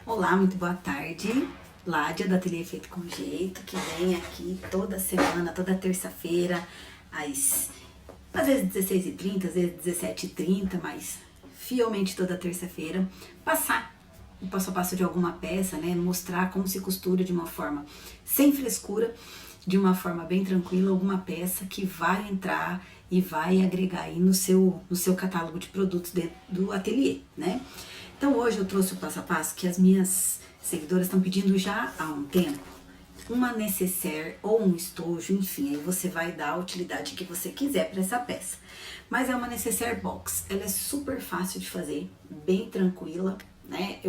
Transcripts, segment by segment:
Olá, muito boa tarde. Ládia do Ateliê Feito com Jeito, que vem aqui toda semana, toda terça-feira, às vezes 16h30, às vezes 17h30, mas fielmente toda terça-feira, passar o passo a passo de alguma peça, né? Mostrar como se costura de uma forma sem frescura, de uma forma bem tranquila, alguma peça que vai entrar e vai agregar aí no seu catálogo de produtos dentro do ateliê, né? Então hoje eu trouxe o passo a passo que as minhas seguidoras estão pedindo já há um tempo, uma nécessaire ou um estojo, enfim, aí você vai dar a utilidade que você quiser para essa peça. Mas é uma nécessaire box, ela é super fácil de fazer, bem tranquila, né?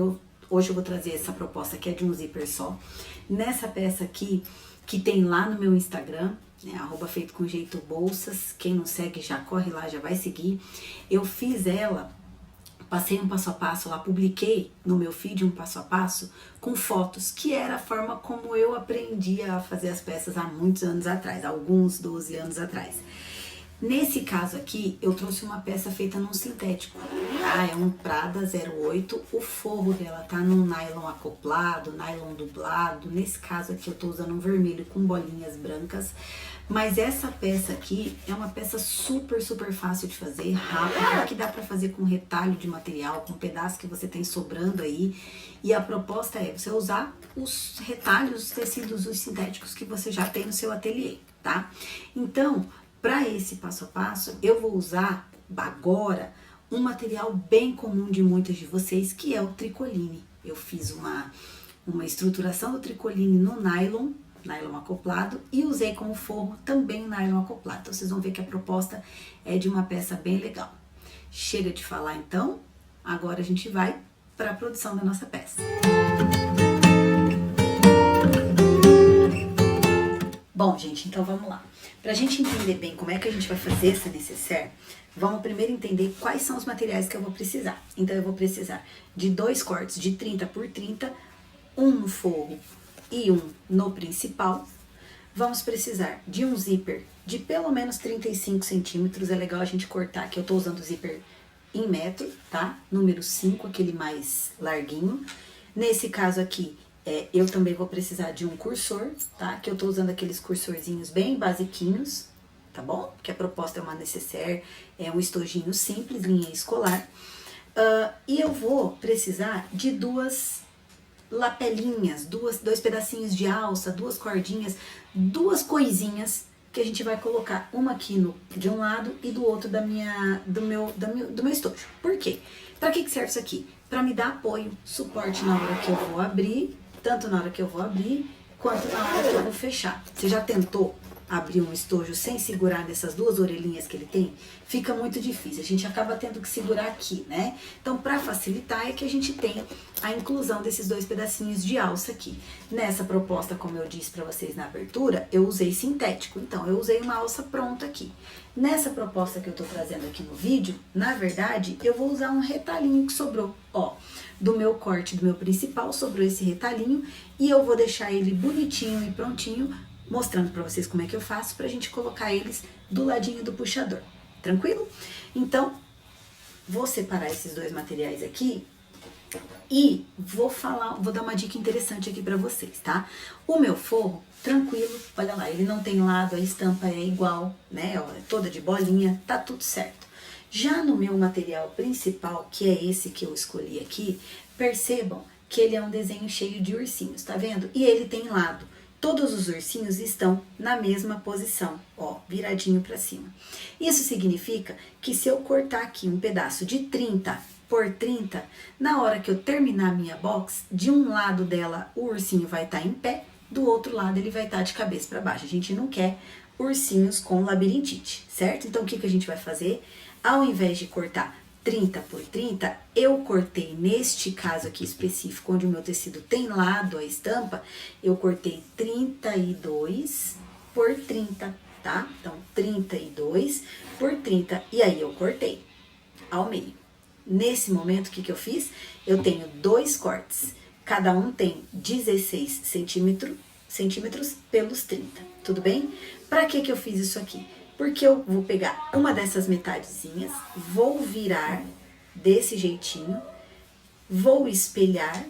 Hoje eu vou trazer essa proposta que é de um zíper só. Nessa peça aqui, que tem lá no meu Instagram, né, @feitocomjeitobolsas, quem não segue já corre lá, já vai seguir. Eu fiz ela, passei um passo a passo lá, publiquei no meu feed um passo a passo com fotos, que era a forma como eu aprendi a fazer as peças há muitos anos atrás, alguns 12 anos atrás. Nesse caso aqui, eu trouxe uma peça feita num sintético, tá? É um Prada 08, o forro dela tá num nylon acoplado, nylon dublado. Nesse caso aqui eu tô usando um vermelho com bolinhas brancas, mas essa peça aqui é uma peça super fácil de fazer, rápida, que dá pra fazer com retalho de material, com pedaço que você tem sobrando aí. E a proposta é você usar os retalhos, os tecidos, os sintéticos que você já tem no seu ateliê, tá? Então, para esse passo a passo, eu vou usar agora um material bem comum de muitas de vocês, que é o tricoline. Eu fiz uma estruturação do tricoline no nylon acoplado, e usei como forro também nylon acoplado. Então vocês vão ver que a proposta é de uma peça bem legal. Chega de falar então, agora a gente vai para a produção da nossa peça. Bom, gente, então vamos lá. Pra gente entender bem como é que a gente vai fazer essa nécessaire, vamos primeiro entender quais são os materiais que eu vou precisar. Então eu vou precisar de 2 cortes de 30 por 30, um no forro e um no principal. Vamos precisar de um zíper de pelo menos 35 centímetros, é legal a gente cortar, que eu tô usando o zíper em metro, tá? Número 5, aquele mais larguinho. Nesse caso aqui, eu também vou precisar de um cursor, tá? Que eu tô usando aqueles cursorzinhos bem basiquinhos, tá bom? Que a proposta é uma nécessaire, é um estojinho simples, linha escolar. E eu vou precisar de 2 lapelinhas, dois pedacinhos de alça, 2 cordinhas, 2 coisinhas que a gente vai colocar, uma aqui de um lado e do outro do meu estojo. Por quê? Pra que serve isso aqui? Pra me dar apoio, suporte na hora que eu vou abrir, tanto na hora que eu vou abrir, quanto na hora que eu vou fechar. Você já tentou abrir um estojo sem segurar nessas 2 orelhinhas que ele tem? Fica muito difícil, a gente acaba tendo que segurar aqui, né? Então, para facilitar é que a gente tem a inclusão desses 2 pedacinhos de alça aqui. Nessa proposta, como eu disse para vocês na abertura, eu usei sintético, então eu usei uma alça pronta aqui. Nessa proposta que eu tô trazendo aqui no vídeo, na verdade, eu vou usar um retalhinho que sobrou, ó. Do meu corte, do meu principal, sobrou esse retalhinho, e eu vou deixar ele bonitinho e prontinho, mostrando pra vocês como é que eu faço pra gente colocar eles do ladinho do puxador. Tranquilo? Então, vou separar esses 2 materiais aqui e vou dar uma dica interessante aqui pra vocês, tá? O meu forro, tranquilo, olha lá, ele não tem lado, a estampa é igual, né? Ó, é toda de bolinha, tá tudo certo. Já no meu material principal, que é esse que eu escolhi aqui, percebam que ele é um desenho cheio de ursinhos, tá vendo? E ele tem lado. Todos os ursinhos estão na mesma posição, ó, viradinho pra cima. Isso significa que se eu cortar aqui um pedaço de 30 por 30, na hora que eu terminar a minha box, de um lado dela o ursinho vai estar em pé, do outro lado ele vai estar de cabeça para baixo. A gente não quer ursinhos com labirintite, certo? Então o que a gente vai fazer? Ao invés de cortar 30 por 30, eu cortei neste caso aqui específico, onde o meu tecido tem lado a estampa, eu cortei 32 por 30, tá? Então, 32 por 30, e aí eu cortei ao meio. Nesse momento, o que eu fiz? Eu tenho 2 cortes, cada um tem 16 centímetros pelos 30, tudo bem? Pra que eu fiz isso aqui? Porque eu vou pegar uma dessas metadezinhas, vou virar desse jeitinho, vou espelhar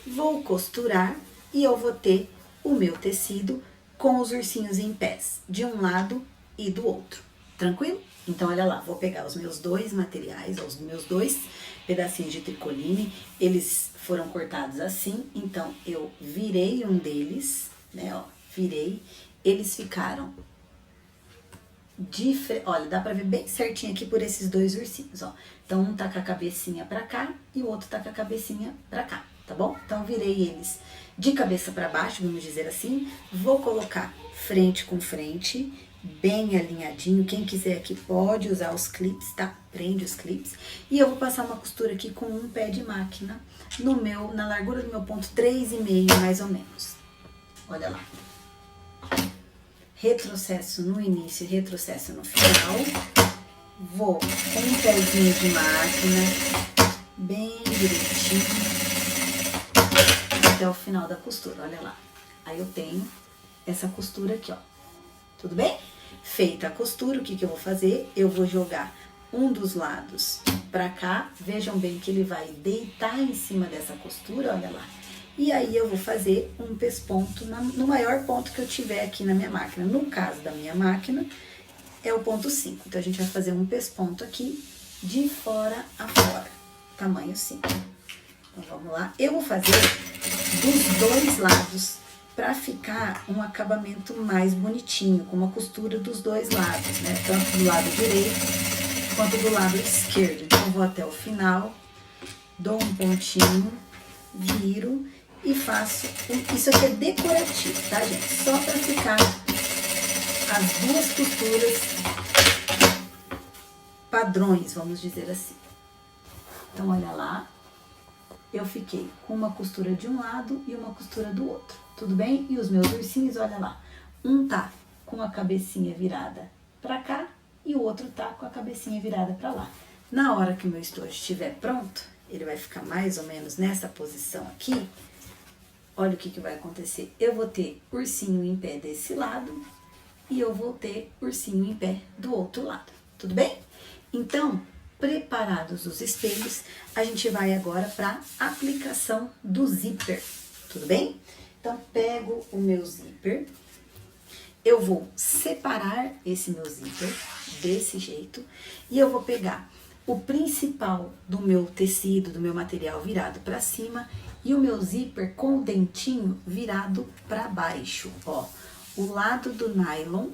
vou costurar e eu vou ter o meu tecido com os ursinhos em pés, de um lado e do outro. Tranquilo? Então, olha lá, vou pegar os meus dois materiais, os meus dois pedacinhos de tricoline, eles foram cortados assim, então eu virei um deles, né, ó, virei, eles ficaram olha, dá pra ver bem certinho aqui por esses dois ursinhos, ó. Então, um tá com a cabecinha pra cá e o outro tá com a cabecinha pra cá, tá bom? Então, virei eles de cabeça pra baixo, vamos dizer assim. Vou colocar frente com frente, bem alinhadinho. Quem quiser aqui pode usar os clips, tá? Prende os clips. E eu vou passar uma costura aqui com um pé de máquina na largura do meu ponto 3,5, mais ou menos. Olha lá. Retrocesso no início e retrocesso no final. Vou com um pezinho de máquina, bem direitinho, até o final da costura, olha lá. Aí eu tenho essa costura aqui, ó. Tudo bem? Feita a costura, o que eu vou fazer? Eu vou jogar um dos lados pra cá. Vejam bem que ele vai deitar em cima dessa costura, olha lá. E aí eu vou fazer um pesponto no maior ponto que eu tiver aqui na minha máquina. No caso da minha máquina, é o ponto 5. Então, a gente vai fazer um pesponto aqui, de fora a fora, tamanho 5. Então, vamos lá. Eu vou fazer dos dois lados, pra ficar um acabamento mais bonitinho, com uma costura dos dois lados, né? Tanto do lado direito, quanto do lado esquerdo. Então, eu vou até o final, dou um pontinho, viro e faço. Isso aqui é decorativo, tá, gente? Só pra ficar as duas costuras padrões, vamos dizer assim. Então, olha lá, eu fiquei com uma costura de um lado e uma costura do outro, tudo bem? E os meus ursinhos, olha lá, um tá com a cabecinha virada pra cá e o outro tá com a cabecinha virada pra lá. Na hora que o meu estojo estiver pronto, ele vai ficar mais ou menos nessa posição aqui. Olha o que vai acontecer. Eu vou ter ursinho em pé desse lado e eu vou ter ursinho em pé do outro lado, tudo bem? Então, preparados os espelhos, a gente vai agora para aplicação do zíper, tudo bem? Então, pego o meu zíper, eu vou separar esse meu zíper desse jeito e eu vou pegar o principal do meu tecido, do meu material virado para cima e o meu zíper com o dentinho virado para baixo, ó. O lado do nylon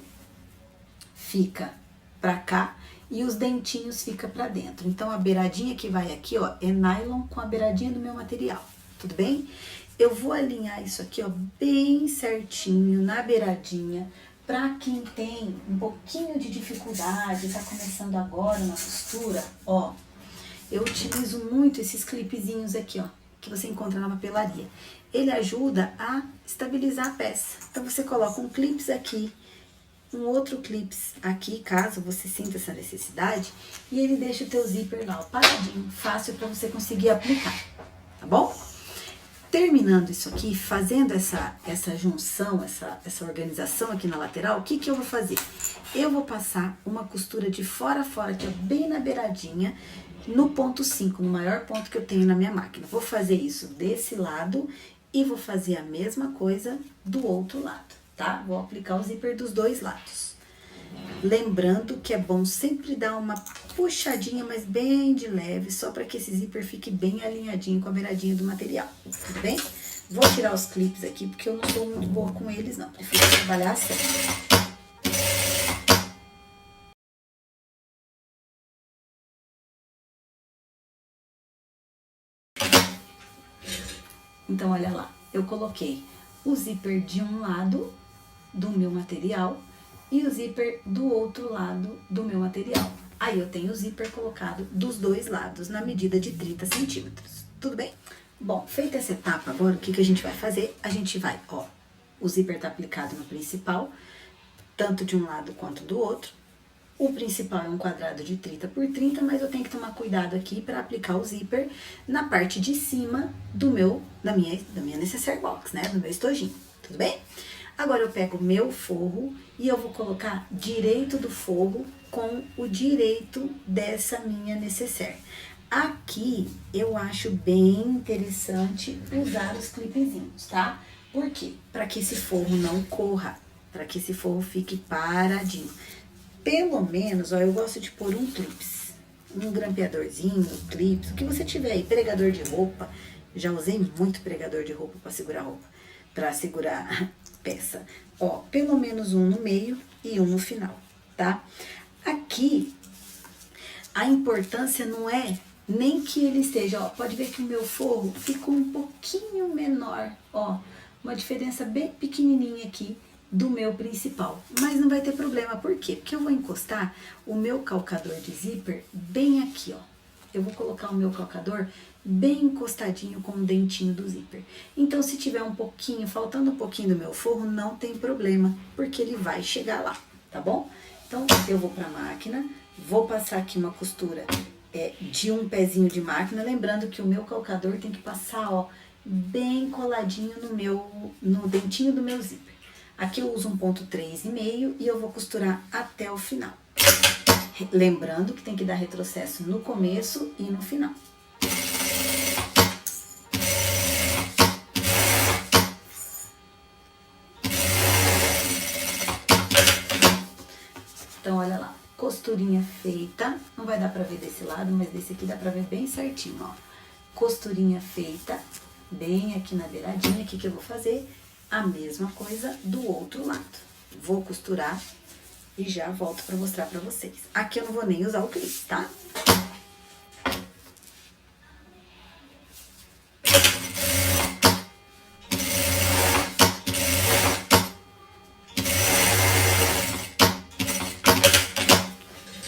fica pra cá e os dentinhos fica pra dentro. Então, a beiradinha que vai aqui, ó, é nylon com a beiradinha do meu material, tudo bem? Eu vou alinhar isso aqui, ó, bem certinho na beiradinha. Pra quem tem um pouquinho de dificuldade, tá começando agora na costura, ó, eu utilizo muito esses clipezinhos aqui, ó, que você encontra na papelaria. Ele ajuda a estabilizar a peça. Então, você coloca um clips aqui, um outro clips aqui, caso você sinta essa necessidade, e ele deixa o teu zíper lá, ó, paradinho, fácil para você conseguir aplicar, tá bom? Terminando isso aqui, fazendo essa junção, essa organização aqui na lateral, o que eu vou fazer? Eu vou passar uma costura de fora a fora, aqui, ó, bem na beiradinha, no ponto 5, no maior ponto que eu tenho na minha máquina. Vou fazer isso desse lado e vou fazer a mesma coisa do outro lado, tá? Vou aplicar o zíper dos dois lados. Lembrando que é bom sempre dar uma puxadinha, mas bem de leve, só para que esse zíper fique bem alinhadinho com a beiradinha do material, tudo bem? Vou tirar os clipes aqui, porque eu não sou muito boa com eles, não. Prefiro trabalhar assim. Então, olha lá, eu coloquei o zíper de um lado do meu material e o zíper do outro lado do meu material. Aí, eu tenho o zíper colocado dos dois lados, na medida de 30 centímetros. Tudo bem? Bom, feita essa etapa, agora o que a gente vai fazer? A gente vai, ó, o zíper tá aplicado no principal, tanto de um lado quanto do outro. O principal é um quadrado de 30 por 30, mas eu tenho que tomar cuidado aqui para aplicar o zíper na parte de cima da minha necessaire box, né? Do meu estojinho, tudo bem? Agora eu pego o meu forro e eu vou colocar direito do forro com o direito dessa minha necessaire. Aqui eu acho bem interessante usar os clipezinhos, tá? Por quê? Para que esse forro não corra, para que esse forro fique paradinho. Pelo menos, ó, eu gosto de pôr um clips, um grampeadorzinho, um clips, o que você tiver aí, pregador de roupa. Já usei muito pregador de roupa para segurar roupa, para segurar peça. Ó, pelo menos um no meio e um no final, tá? Aqui, a importância não é nem que ele esteja, ó, pode ver que o meu forro ficou um pouquinho menor, ó, uma diferença bem pequenininha aqui do meu principal, mas não vai ter problema, por quê? Porque eu vou encostar o meu calcador de zíper bem aqui, ó, eu vou colocar o meu calcador bem encostadinho com o dentinho do zíper, então se tiver um pouquinho, faltando um pouquinho do meu forro, não tem problema, porque ele vai chegar lá, tá bom? Então, eu vou pra máquina, vou passar aqui uma costura de um pezinho de máquina, lembrando que o meu calcador tem que passar, ó, bem coladinho no dentinho do meu zíper. Aqui eu uso um ponto 3,5 e eu vou costurar até o final. Lembrando que tem que dar retrocesso no começo e no final. Então, olha lá, costurinha feita, não vai dar pra ver desse lado, mas desse aqui dá pra ver bem certinho, ó. Costurinha feita, bem aqui na beiradinha, o que eu vou fazer? A mesma coisa do outro lado. Vou costurar e já volto pra mostrar pra vocês. Aqui eu não vou nem usar o clipe, tá?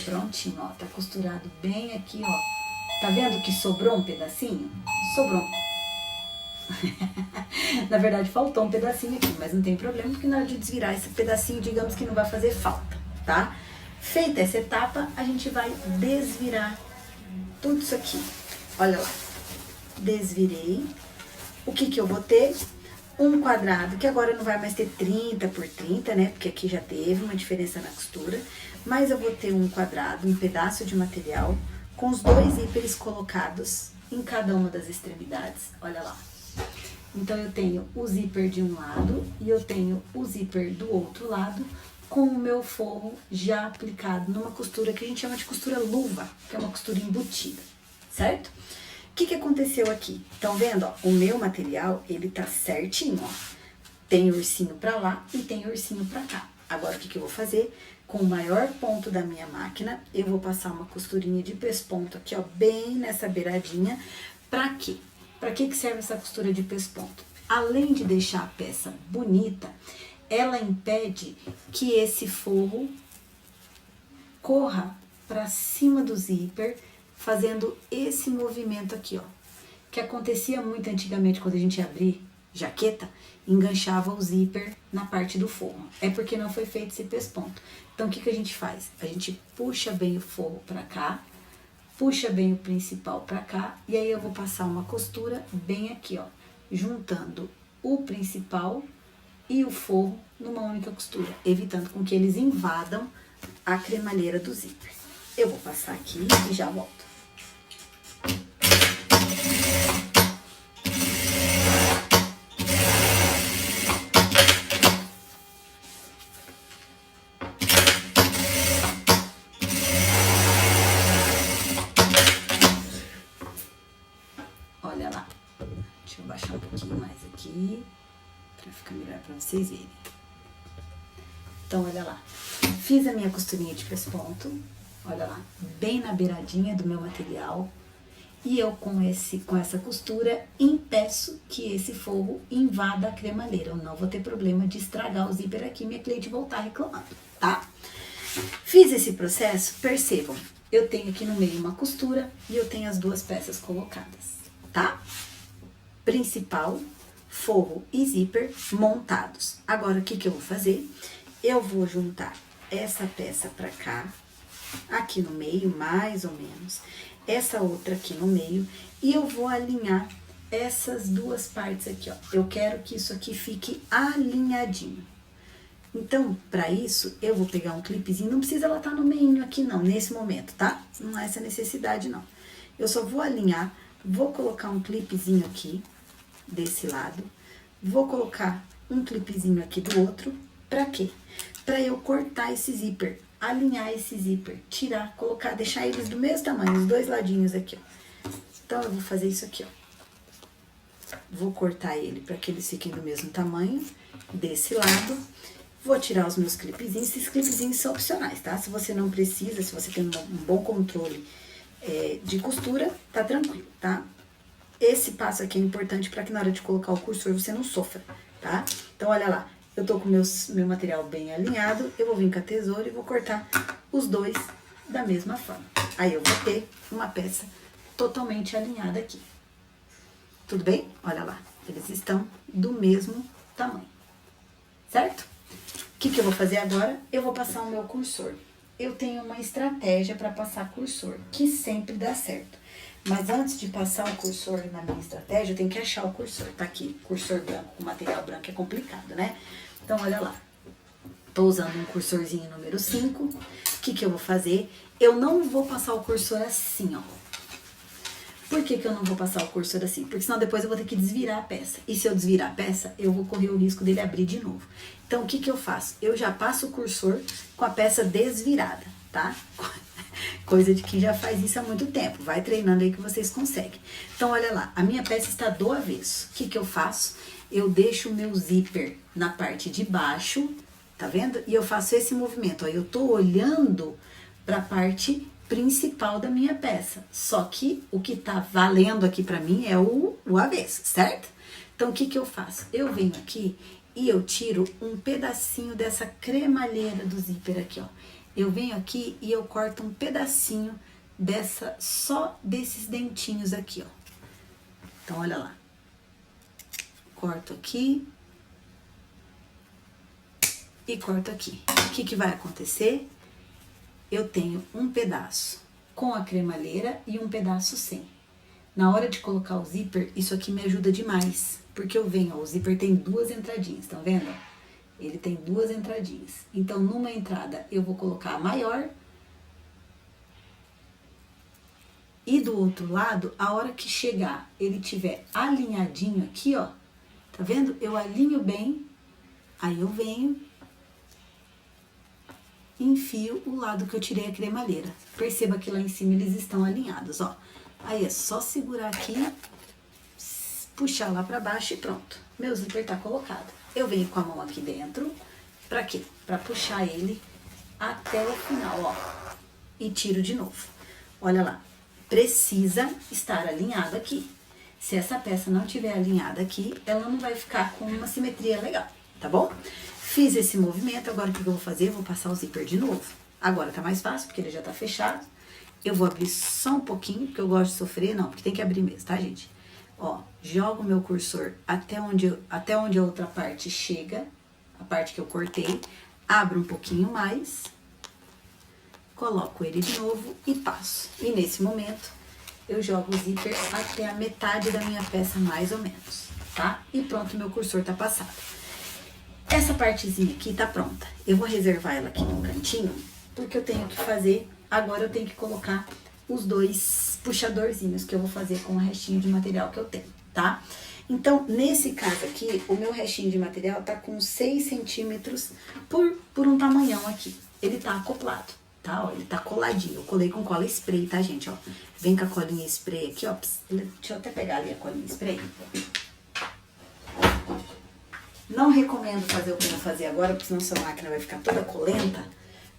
Prontinho, ó, tá costurado bem aqui, ó. Tá vendo que sobrou um pedacinho? Sobrou. Na verdade, faltou um pedacinho aqui, mas não tem problema, porque na hora de desvirar esse pedacinho, digamos que não vai fazer falta, tá? Feita essa etapa, a gente vai desvirar tudo isso aqui. Olha lá. Desvirei. O que eu vou ter? Um quadrado, que agora não vai mais ter 30 por 30, né? Porque aqui já teve uma diferença na costura. Mas eu vou ter um quadrado, um pedaço de material, com os dois zíperes colocados em cada uma das extremidades. Olha lá. Então, eu tenho o zíper de um lado e eu tenho o zíper do outro lado, com o meu forro já aplicado numa costura que a gente chama de costura luva, que é uma costura embutida, certo? O que aconteceu aqui? Estão vendo, ó? O meu material, ele tá certinho, ó. Tem ursinho pra lá e tem ursinho pra cá. Agora, o que eu vou fazer? Com o maior ponto da minha máquina, eu vou passar uma costurinha de pesponto aqui, ó, bem nessa beiradinha. Pra quê? Pra que serve essa costura de pesponto? Além de deixar a peça bonita, ela impede que esse forro corra pra cima do zíper, fazendo esse movimento aqui, ó. Que acontecia muito antigamente quando a gente abria jaqueta, enganchava o zíper na parte do forro. É porque não foi feito esse pesponto. Então, o que a gente faz? A gente puxa bem o forro pra cá, puxa bem o principal pra cá, e aí eu vou passar uma costura bem aqui, ó, juntando o principal e o forro numa única costura, evitando com que eles invadam a cremalheira do zíper. Eu vou passar aqui e já volto. Olha lá. Deixa eu baixar um pouquinho mais aqui, pra ficar melhor pra vocês verem. Então, olha lá. Fiz a minha costurinha de pesponto, olha lá, bem na beiradinha do meu material. E eu, com essa costura, impeço que esse forro invada a cremalheira. Eu não vou ter problema de estragar o zíper aqui e minha cliente voltar reclamando, tá? Fiz esse processo, percebam, eu tenho aqui no meio uma costura e eu tenho as duas peças colocadas, tá? Principal, forro e zíper montados. Agora, o que eu vou fazer? Eu vou juntar essa peça pra cá, aqui no meio, mais ou menos, essa outra aqui no meio, e eu vou alinhar essas duas partes aqui, ó. Eu quero que isso aqui fique alinhadinho. Então, pra isso, eu vou pegar um clipezinho, não precisa ela estar no meio aqui não, nesse momento, tá? Não é essa necessidade, não. Eu só vou alinhar, vou colocar um clipezinho aqui, desse lado. Vou colocar um clipezinho aqui do outro. Pra quê? Pra eu cortar esse zíper, alinhar esse zíper, tirar, colocar, deixar eles do mesmo tamanho, os dois ladinhos aqui, ó. Então, eu vou fazer isso aqui, ó. Vou cortar ele pra que eles fiquem do mesmo tamanho, desse lado. Vou tirar os meus clipezinhos. Esses clipezinhos são opcionais, tá? Se você não precisa, se você tem um bom controle de costura, tá tranquilo, tá? Esse passo aqui é importante para que na hora de colocar o cursor você não sofra, tá? Então, olha lá, eu tô com meu material bem alinhado, eu vou vir com a tesoura e vou cortar os dois da mesma forma. Aí, eu vou ter uma peça totalmente alinhada aqui. Tudo bem? Olha lá, eles estão do mesmo tamanho, certo? O que eu vou fazer agora? Eu vou passar o meu cursor. Eu tenho uma estratégia para passar cursor, que sempre dá certo. Mas antes de passar o cursor na minha estratégia, eu tenho que achar o cursor. Tá aqui, cursor branco, com material branco é complicado, né? Então, olha lá. Tô usando um cursorzinho número 5. O que eu vou fazer? Eu não vou passar o cursor assim, ó. Por que eu não vou passar o cursor assim? Porque senão depois eu vou ter que desvirar a peça. E se eu desvirar a peça, eu vou correr o risco dele abrir de novo. Então, o que eu faço? Eu já passo o cursor com a peça desvirada, tá? Coisa de quem já faz isso há muito tempo. Vai treinando aí que vocês conseguem. Então, olha lá. A minha peça está do avesso. O que eu faço? Eu deixo o meu zíper na parte de baixo, tá vendo? E eu faço esse movimento, ó. Eu tô olhando para a parte principal da minha peça. Só que o que tá valendo aqui pra mim é o avesso, certo? Então, o que eu faço? Eu venho aqui e eu tiro um pedacinho dessa cremalheira do zíper aqui, ó. Eu venho aqui e eu corto um pedacinho só desses dentinhos aqui, ó. Então, olha lá. Corto aqui e corto aqui. O que vai acontecer? Eu tenho um pedaço com a cremalheira e um pedaço sem. Na hora de colocar o zíper, isso aqui me ajuda demais, porque eu venho, ó, o zíper tem duas entradinhas, estão vendo? Ele tem duas entradinhas. Então, numa entrada, eu vou colocar a maior. E do outro lado, a hora que chegar, ele tiver alinhadinho aqui, ó. Tá vendo? Eu alinho bem, aí eu venho, enfio o lado que eu tirei a cremalheira. Perceba que lá em cima eles estão alinhados, ó. Aí é só segurar aqui, puxar lá pra baixo e pronto. Meu zíper tá colocado. Eu venho com a mão aqui dentro, pra quê? Pra puxar ele até o final, ó. E tiro de novo. Olha lá, precisa estar alinhado aqui. Se essa peça não tiver alinhada aqui, ela não vai ficar com uma simetria legal, tá bom? Fiz esse movimento, agora o que eu vou fazer? Eu vou passar o zíper de novo. Agora tá mais fácil, porque ele já tá fechado. Eu vou abrir só um pouquinho, porque eu gosto de sofrer. Não, porque tem que abrir mesmo, tá, gente? Ó, jogo o meu cursor até onde a outra parte chega, a parte que eu cortei. Abro um pouquinho mais. Coloco ele de novo e passo. E nesse momento, eu jogo o zíper até a metade da minha peça, mais ou menos, tá? E pronto, meu cursor tá passado. Essa partezinha aqui tá pronta. Eu vou reservar ela aqui no cantinho, porque eu tenho que fazer, agora eu tenho que colocar os dois puxadorzinhos que eu vou fazer com o restinho de material que eu tenho, tá? Então, nesse caso aqui, o meu restinho de material tá com 6 centímetros por um tamanhão aqui. Ele tá acoplado, tá? Ó, ele tá coladinho. Eu colei com cola spray, tá, gente? Ó, vem com a colinha spray aqui, ó. Deixa eu até pegar ali a colinha spray. Não recomendo fazer o que eu vou fazer agora, porque senão sua máquina vai ficar toda colenta.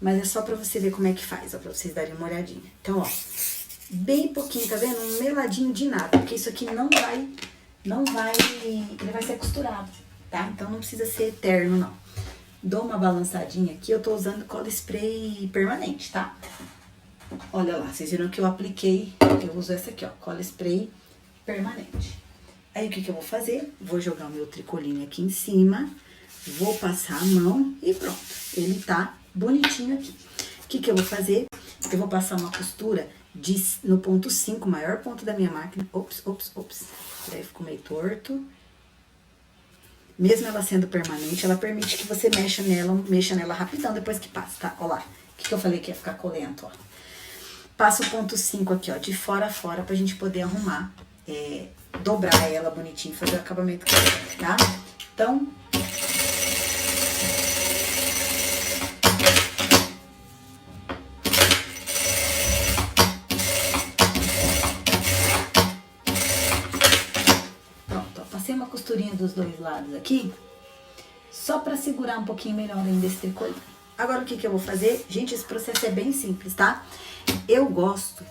Mas é só pra você ver como é que faz, ó, pra vocês darem uma olhadinha. Então, ó, bem pouquinho, tá vendo? Um meladinho de nada, porque isso aqui ele vai ser costurado, tá? Então, não precisa ser eterno, não. Dou uma balançadinha aqui, eu tô usando cola spray permanente, tá? Olha lá, vocês viram que eu apliquei, eu uso essa aqui, ó, cola spray permanente. Aí, o que eu vou fazer? Vou jogar o meu tricoline aqui em cima, vou passar a mão e pronto. Ele tá bonitinho aqui. O que eu vou fazer? Eu vou passar uma costura no ponto 5, maior ponto da minha máquina. Ops. Daí ficou meio torto. Mesmo ela sendo permanente, ela permite que você mexa nela rapidão depois que passa, tá? Ó lá, o que eu falei que ia ficar colento, ó. Passo o ponto 5 aqui, ó, de fora a fora, pra gente poder arrumar, dobrar ela bonitinho, fazer o acabamento que eu quero, tá? Então, pronto, ó, passei uma costurinha dos dois lados aqui, só pra segurar um pouquinho melhor ainda esse tricolinho. Agora, o que eu vou fazer? Gente, esse processo é bem simples, tá? Eu gosto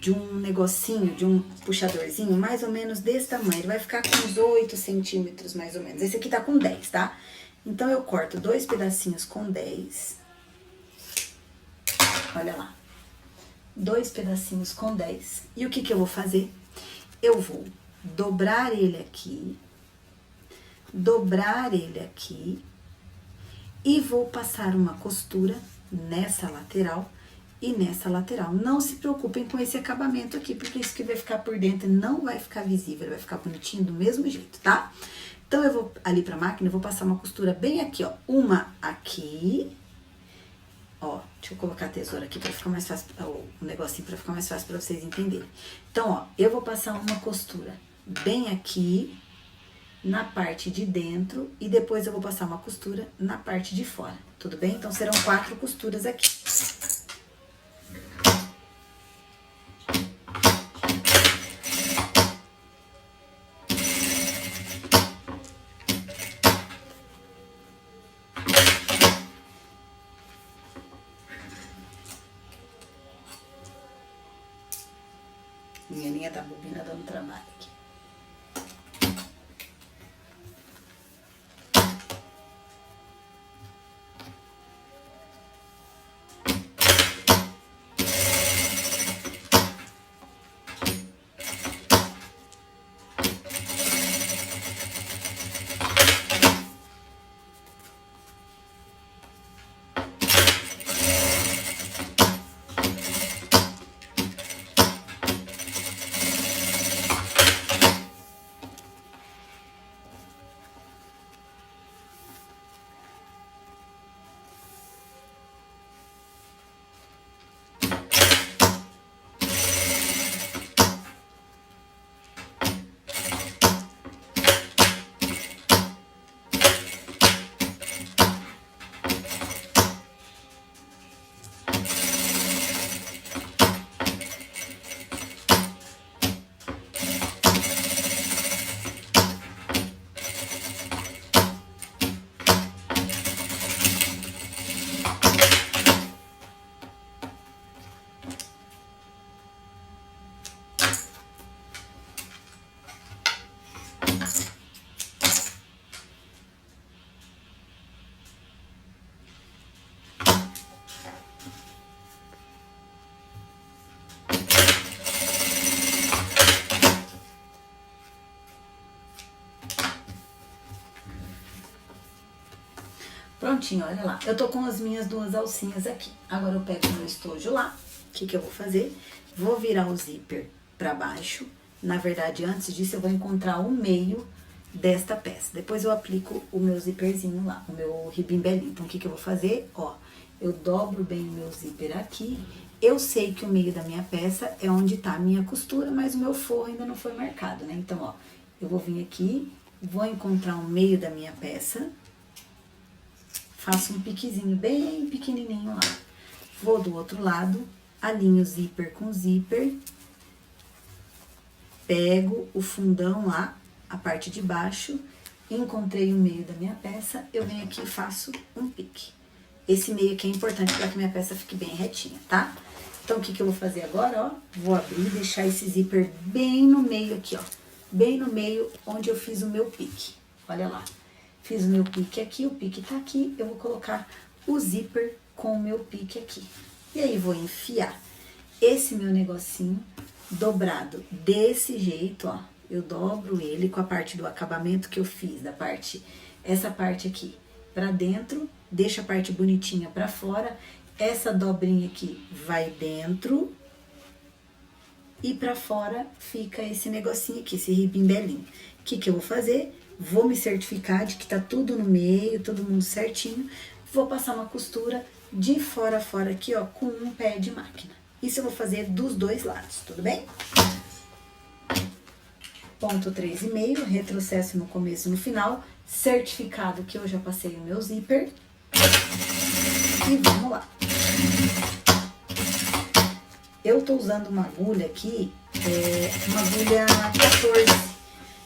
de um negocinho, de um puxadorzinho mais ou menos desse tamanho. Ele vai ficar com uns 8 centímetros, mais ou menos. Esse aqui tá com 10, tá? Então, eu corto 2 pedacinhos com 10. Olha lá. 2 pedacinhos com 10. E o que eu vou fazer? Eu vou dobrar ele aqui. Dobrar ele aqui. E vou passar uma costura nessa lateral e nessa lateral. Não se preocupem com esse acabamento aqui, porque isso que vai ficar por dentro não vai ficar visível, vai ficar bonitinho do mesmo jeito, tá? Então, eu vou ali pra máquina, eu vou passar uma costura bem aqui, ó. Uma aqui. Ó, deixa eu colocar a tesoura aqui pra ficar mais fácil, o negocinho pra ficar mais fácil pra vocês entenderem. Então, ó, eu vou passar uma costura bem aqui, na parte de dentro, e depois eu vou passar uma costura na parte de fora, tudo bem? Então, serão 4 costuras aqui. Minha linha da bobina dando trabalho aqui. Prontinho, olha lá. Eu tô com as minhas 2 alcinhas aqui. Agora eu pego o meu estojo lá. O que eu vou fazer? Vou virar o zíper pra baixo. Na verdade, antes disso, eu vou encontrar o meio desta peça. Depois eu aplico o meu zíperzinho lá, o meu ribimbelinho. Então, o que eu vou fazer? Ó, eu dobro bem o meu zíper aqui. Eu sei que o meio da minha peça é onde tá a minha costura, mas o meu forro ainda não foi marcado, né? Então, ó, eu vou vir aqui, vou encontrar o meio da minha peça. Faço um piquezinho bem pequenininho lá. Vou do outro lado, alinho o zíper com zíper. Pego o fundão lá, a parte de baixo. Encontrei o meio da minha peça, eu venho aqui e faço um pique. Esse meio aqui é importante para que minha peça fique bem retinha, tá? Então, o que eu vou fazer agora, ó? Vou abrir e deixar esse zíper bem no meio aqui, ó. Bem no meio onde eu fiz o meu pique. Olha lá. Fiz o meu pique aqui, o pique tá aqui. Eu vou colocar o zíper com o meu pique aqui. E aí, vou enfiar esse meu negocinho dobrado desse jeito, ó. Eu dobro ele com a parte do acabamento que eu fiz, da parte, essa parte aqui pra dentro, deixa a parte bonitinha pra fora. Essa dobrinha aqui vai dentro e pra fora fica esse negocinho aqui, esse ribimbelinho. O que eu vou fazer? Vou me certificar de que tá tudo no meio, todo mundo certinho. Vou passar uma costura de fora a fora aqui, ó, com um pé de máquina. Isso eu vou fazer dos dois lados, tudo bem? Ponto 3,5, retrocesso no começo e no final, certificado que eu já passei o meu zíper. E vamos lá. Eu tô usando uma agulha aqui, uma agulha 14,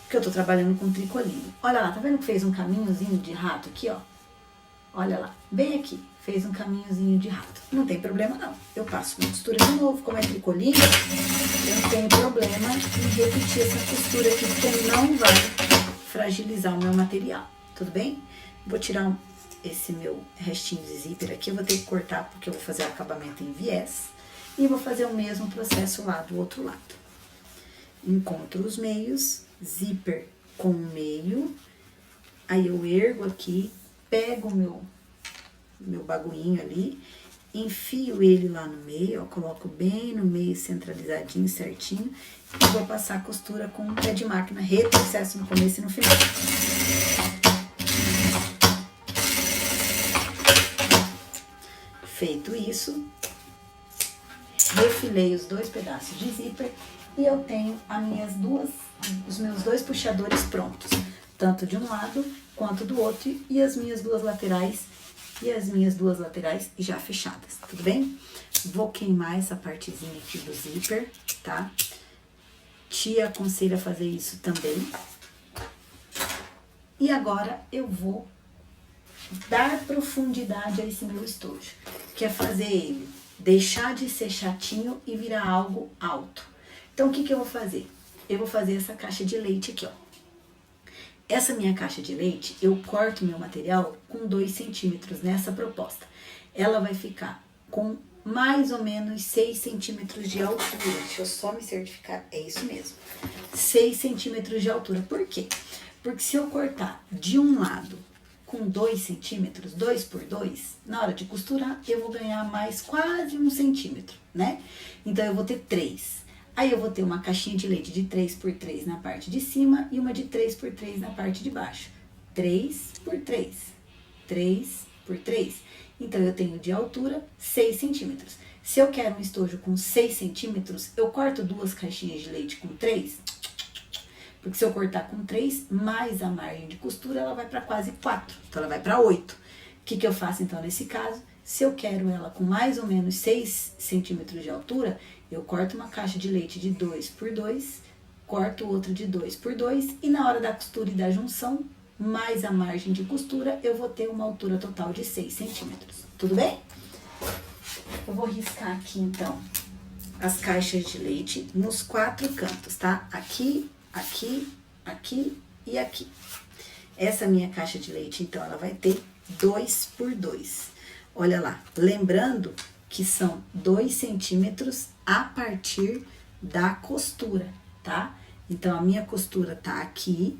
que eu tô trabalhando com tricoline. Olha lá, tá vendo que fez um caminhozinho de rato aqui, ó? Olha lá, bem aqui, fez um caminhozinho de rato. Não tem problema não, eu passo uma costura de novo, como é tricoline, eu não tenho problema em repetir essa costura aqui, porque não vai fragilizar o meu material, tudo bem? Vou tirar esse meu restinho de zíper aqui, eu vou ter que cortar porque eu vou fazer o acabamento em viés. E vou fazer o mesmo processo lá do outro lado. Encontro os meios, zíper com o meio, aí eu ergo aqui, pego o meu bagulhinho ali, enfio ele lá no meio, ó, coloco bem no meio, centralizadinho, certinho, e vou passar a costura com o pé de máquina, retrocesso no começo e no final. Feito isso, refilei os dois pedaços de zíper e eu tenho os meus dois puxadores prontos, tanto de um lado quanto do outro, e as minhas duas laterais já fechadas, tudo bem? Vou queimar essa partezinha aqui do zíper, tá? Te aconselho a fazer isso também. E agora eu vou dar profundidade a esse meu estojo, que é fazer ele deixar de ser chatinho e virar algo alto. Então, o que eu vou fazer? Eu vou fazer essa caixa de leite aqui, ó. Essa minha caixa de leite, eu corto meu material com 2 centímetros nessa proposta. Ela vai ficar com mais ou menos 6 centímetros de altura. Deixa eu só me certificar, é isso mesmo. 6 centímetros de altura. Por quê? Porque se eu cortar de um lado com 2 centímetros, 2 por 2, na hora de costurar, eu vou ganhar mais quase 1 centímetro, né? Então, eu vou ter 3. Aí, eu vou ter uma caixinha de leite de 3 por 3 na parte de cima e uma de 3 por 3 na parte de baixo. 3 por 3, 3 por 3. Então, eu tenho de altura 6 centímetros. Se eu quero um estojo com 6 centímetros, eu corto 2 caixinhas de leite com 3, porque se eu cortar com 3, mais a margem de costura, ela vai para quase 4. Então, ela vai para 8. O que eu faço, então, nesse caso? Se eu quero ela com mais ou menos 6 centímetros de altura, eu corto uma caixa de leite de 2 por 2, corto outra de 2 por 2, e na hora da costura e da junção, mais a margem de costura, eu vou ter uma altura total de 6 centímetros. Tudo bem? Eu vou riscar aqui, então, as caixas de leite nos 4 cantos, tá? Aqui, aqui, aqui e aqui. Essa minha caixa de leite, então, ela vai ter 2 por 2. Olha lá, lembrando que são 2 centímetros a partir da costura, tá? Então, a minha costura tá aqui,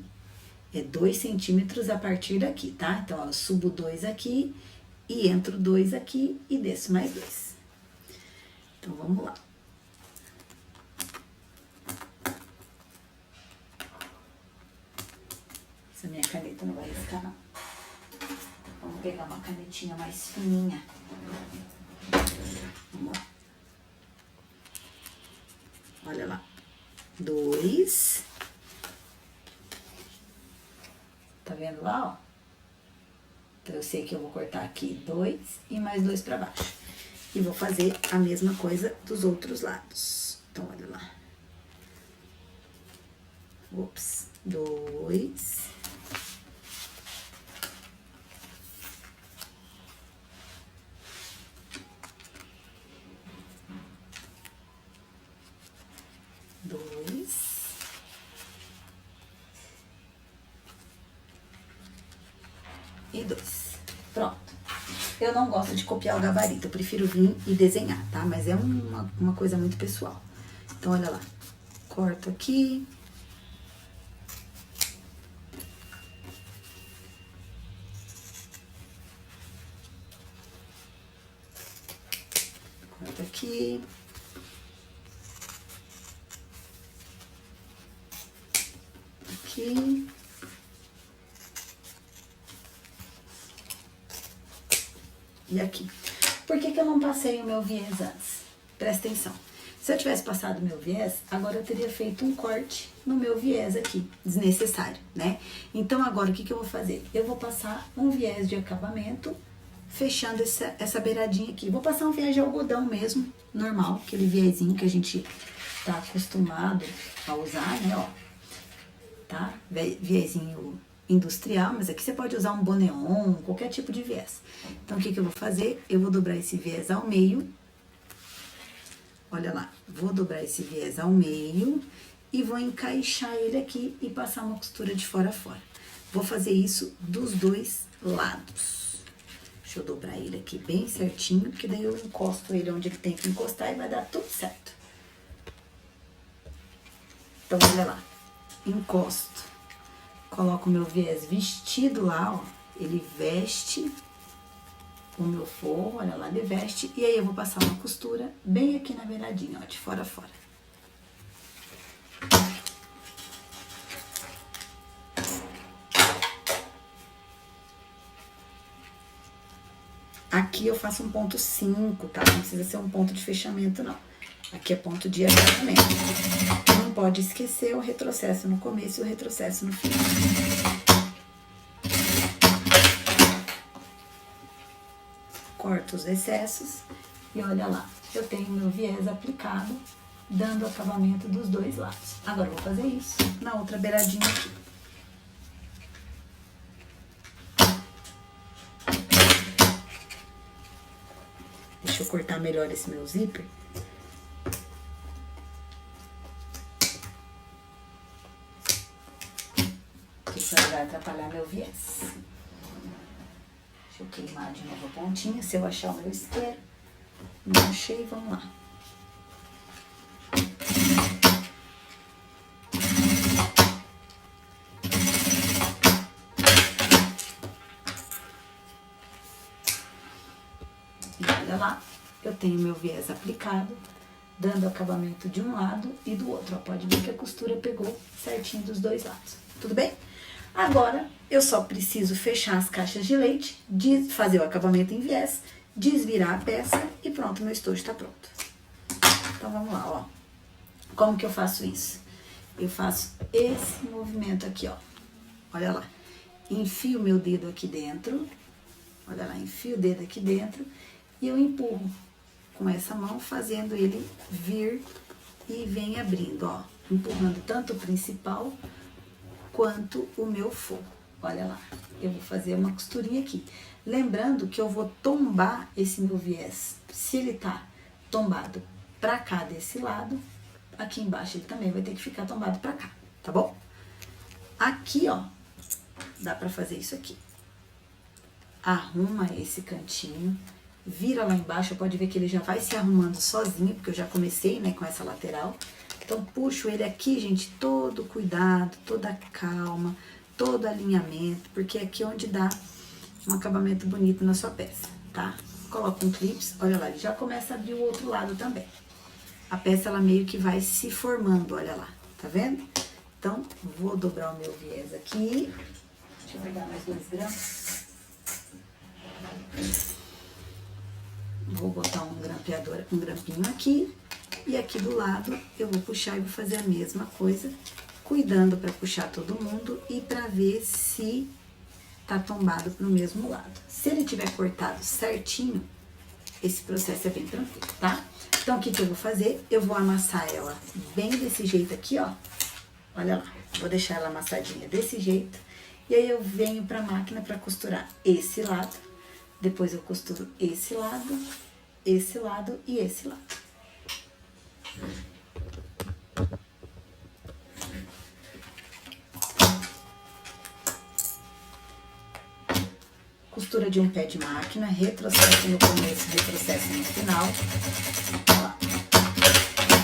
é 2 centímetros a partir daqui, tá? Então, ó, eu subo 2 aqui e entro 2 aqui e desço mais 2. Então, vamos lá. Essa minha caneta não vai riscar, não. Vamos pegar uma canetinha mais fininha. Vamos lá. Olha lá. 2. Tá vendo lá, ó? Então, eu sei que eu vou cortar aqui 2 e mais 2 pra baixo. E vou fazer a mesma coisa dos outros lados. Então, olha lá. Ops. 2. E 2. Pronto. Eu não gosto de copiar o gabarito, eu prefiro vir e desenhar, tá? Mas é uma coisa muito pessoal. Então, olha lá. Corto aqui. Corto aqui. Aqui. E aqui. Por que eu não passei o meu viés antes? Presta atenção. Se eu tivesse passado o meu viés, agora eu teria feito um corte no meu viés aqui, desnecessário, né? Então, agora, o que eu vou fazer? Eu vou passar um viés de acabamento, fechando essa beiradinha aqui. Vou passar um viés de algodão mesmo, normal, aquele viezinho que a gente tá acostumado a usar, né, ó. Tá? Viezinho industrial, mas aqui você pode usar um boneon, qualquer tipo de viés. Então, o que eu vou fazer? Eu vou dobrar esse viés ao meio. Olha lá, vou dobrar esse viés ao meio e vou encaixar ele aqui e passar uma costura de fora a fora. Vou fazer isso dos dois lados. Deixa eu dobrar ele aqui bem certinho, porque daí eu encosto ele onde ele tem que encostar e vai dar tudo certo. Então, olha lá, encosto, coloco o meu viés vestido lá, ó, ele veste o meu forro, olha lá, ele veste, e aí eu vou passar uma costura bem aqui na beiradinha, ó, de fora a fora. Aqui eu faço um ponto 5, tá? Não precisa ser um ponto de fechamento, não. Aqui é ponto de acabamento. Não pode esquecer o retrocesso no começo e o retrocesso no final. Corto os excessos e olha lá, eu tenho meu viés aplicado, dando acabamento dos dois lados. Agora eu vou fazer isso na outra beiradinha aqui. Deixa eu cortar melhor esse meu zíper. Porque isso vai atrapalhar meu viés. Deixa eu queimar de novo a pontinha, se eu achar o meu isqueiro. Não achei, vamos lá. E olha lá, eu tenho meu viés aplicado, dando acabamento de um lado e do outro. Ó, pode ver que a costura pegou certinho dos dois lados. Tudo bem? Agora, eu só preciso fechar as caixas de leite, fazer o acabamento em viés, desvirar a peça e pronto, meu estojo tá pronto. Então, vamos lá, ó. Como que eu faço isso? Eu faço esse movimento aqui, ó. Olha lá. Enfio meu dedo aqui dentro. Olha lá, enfio o dedo aqui dentro e eu empurro com essa mão, fazendo ele vir e vem abrindo, ó. Empurrando tanto o principal quanto o meu forro. Olha lá, eu vou fazer uma costurinha aqui. Lembrando que eu vou tombar esse meu viés. Se ele tá tombado pra cá desse lado, aqui embaixo ele também vai ter que ficar tombado pra cá, tá bom? Aqui, ó, dá pra fazer isso aqui. Arruma esse cantinho, vira lá embaixo, pode ver que ele já vai se arrumando sozinho, porque eu já comecei, né, com essa lateral. Então, puxo ele aqui, gente, todo cuidado, toda calma, todo alinhamento, porque é aqui onde dá um acabamento bonito na sua peça, tá? Coloco um clips, olha lá, ele já começa a abrir o outro lado também. A peça, ela meio que vai se formando, olha lá, tá vendo? Então, vou dobrar o meu viés aqui. Deixa eu pegar mais 2 gramas. Vou botar um grampeador, um grampinho aqui. E aqui do lado, eu vou puxar e vou fazer a mesma coisa, cuidando para puxar todo mundo e para ver se tá tombado pro mesmo lado. Se ele tiver cortado certinho, esse processo é bem tranquilo, tá? Então, o que eu vou fazer? Eu vou amassar ela bem desse jeito aqui, ó. Olha lá, vou deixar ela amassadinha desse jeito. E aí, eu venho pra máquina pra costurar esse lado. Depois, eu costuro esse lado e esse lado. Costura de um pé de máquina, retrocesso no começo, retrocesso no final. Ó,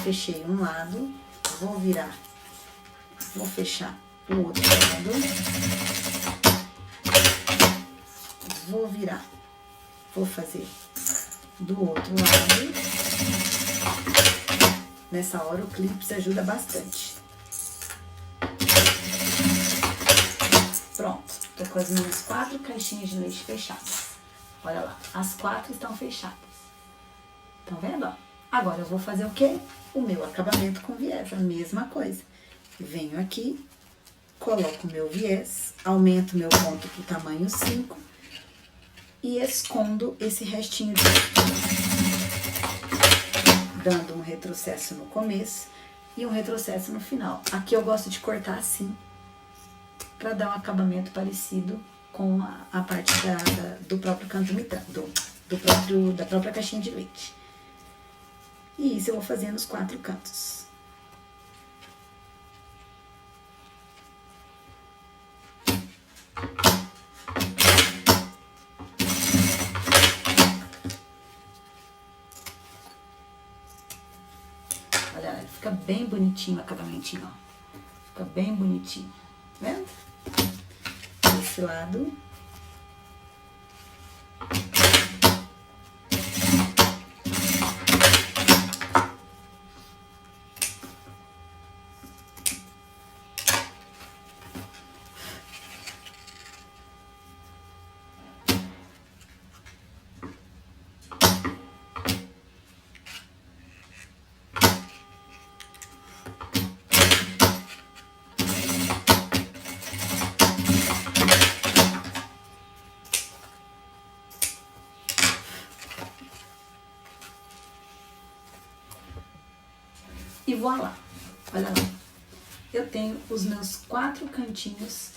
fechei um lado, vou virar, vou fechar o outro lado, vou virar, vou fazer do outro lado. Nessa hora o clips ajuda bastante. Pronto, tô com as minhas 4 caixinhas de leite fechadas. Olha lá, as 4 estão fechadas. Estão vendo, ó? Agora eu vou fazer o quê? O meu acabamento com viés, a mesma coisa. Venho aqui, coloco o meu viés, aumento meu ponto pro tamanho 5 e escondo esse restinho de... dando um retrocesso no começo e um retrocesso no final. Aqui eu gosto de cortar assim, para dar um acabamento parecido com a parte do próprio canto mitral, da própria caixinha de leite. E isso eu vou fazer nos 4 cantos. Olha, fica bem bonitinho o acabamentinho, ó. Fica bem bonitinho, tá vendo? Desse lado. E voilá, olha lá, eu tenho os meus 4 cantinhos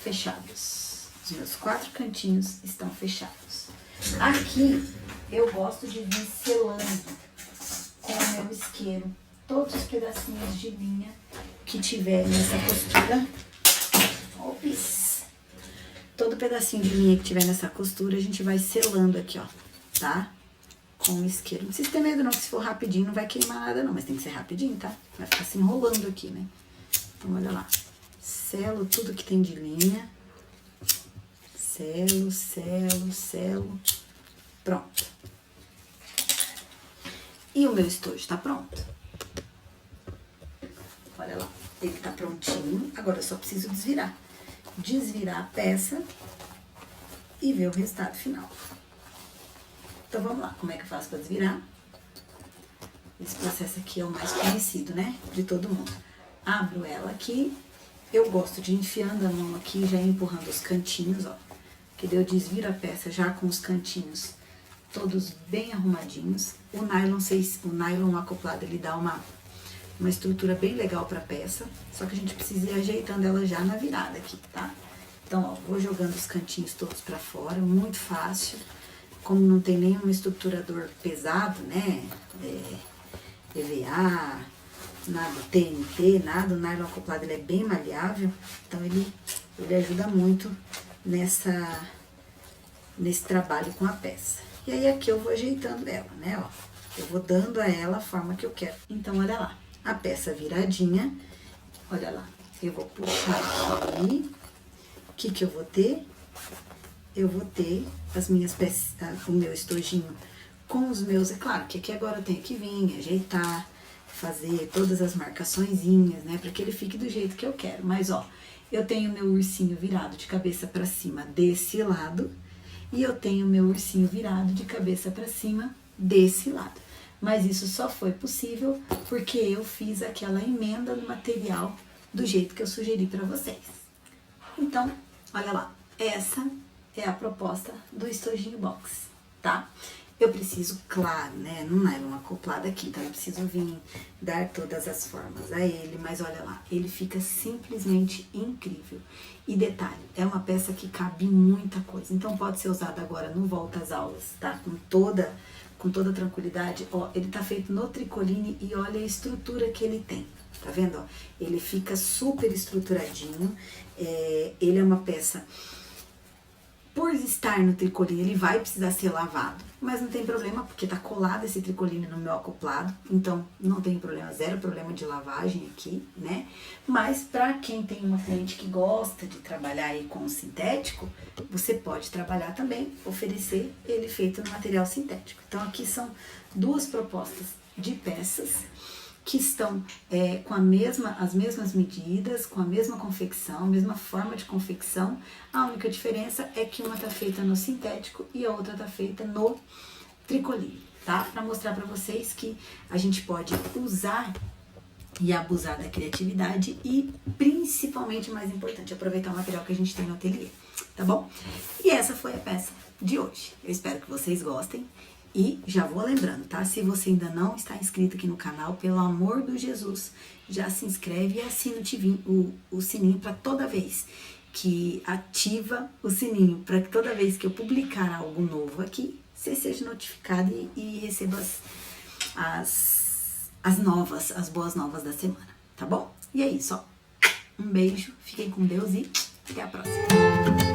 fechados. Os meus 4 cantinhos estão fechados. Aqui eu gosto de vir selando com o meu isqueiro todos os pedacinhos de linha que tiver nessa costura. Ops! Todo pedacinho de linha que tiver nessa costura a gente vai selando aqui, ó, tá? Com o isqueiro. Não precisa ter medo não, que se for rapidinho não vai queimar nada não, mas tem que ser rapidinho, tá? Vai ficar se enrolando aqui, né? Então, olha lá. Selo tudo que tem de linha. Selo, selo, selo. Pronto. E o meu estojo tá pronto. Olha lá. Ele tá prontinho. Agora eu só preciso desvirar. Desvirar a peça e ver o resultado final. Então, vamos lá. Como é que eu faço pra desvirar? Esse processo aqui é o mais conhecido, né? De todo mundo. Abro ela aqui. Eu gosto de ir enfiando a mão aqui, já empurrando os cantinhos, ó. Que daí eu desviro a peça já com os cantinhos todos bem arrumadinhos. O nylon acoplado, ele dá uma estrutura bem legal pra peça. Só que a gente precisa ir ajeitando ela já na virada aqui, tá? Então, ó, vou jogando os cantinhos todos pra fora, muito fácil. Como não tem nenhum estruturador pesado, né, EVA, nada TNT, nada, o nylon acoplado ele é bem maleável, então ele ajuda muito nesse trabalho com a peça. E aí aqui eu vou ajeitando ela, né, ó, eu vou dando a ela a forma que eu quero. Então, olha lá, a peça viradinha, olha lá, eu vou puxar aqui, o que que eu vou ter? Eu vou ter as minhas peças, o meu estojinho com os meus, é claro que aqui agora eu tenho que vir, ajeitar, fazer todas as marcaçõezinhas, né, para que ele fique do jeito que eu quero. Mas, ó, eu tenho meu ursinho virado de cabeça para cima desse lado e eu tenho meu ursinho virado de cabeça para cima desse lado. Mas isso só foi possível porque eu fiz aquela emenda no material do jeito que eu sugeri para vocês. Então, olha lá, essa é a proposta do estojinho box, tá? Eu preciso, claro, né, não é uma acoplada aqui, então eu preciso vir dar todas as formas a ele, mas olha lá, ele fica simplesmente incrível. E detalhe, é uma peça que cabe muita coisa, então pode ser usada agora no volta às aulas, tá? Com toda tranquilidade. Ó, ele tá feito no tricoline e olha a estrutura que ele tem, tá vendo? Ó, ele fica super estruturadinho, ele é uma peça... Por estar no tricoline, ele vai precisar ser lavado, mas não tem problema, porque tá colado esse tricoline no meu acoplado, então não tem problema, zero problema de lavagem aqui, né? Mas pra quem tem uma cliente que gosta de trabalhar aí com o sintético, você pode trabalhar também, oferecer ele feito no material sintético. Então aqui são 2 propostas de peças que estão com as mesmas medidas, com a mesma confecção, mesma forma de confecção. A única diferença é que uma está feita no sintético e a outra está feita no tricoline, tá? Pra mostrar pra vocês que a gente pode usar e abusar da criatividade e, principalmente, o mais importante, aproveitar o material que a gente tem no ateliê, tá bom? E essa foi a peça de hoje. Eu espero que vocês gostem e já vou lembrando, tá? Se você ainda não está inscrito aqui no canal, pelo amor do Jesus, já se inscreve e assina o sininho para toda vez que ativa o sininho, para que toda vez que eu publicar algo novo aqui, você seja notificado e receba as boas novas da semana, tá bom? E é isso, ó. Um beijo, fiquem com Deus e até a próxima.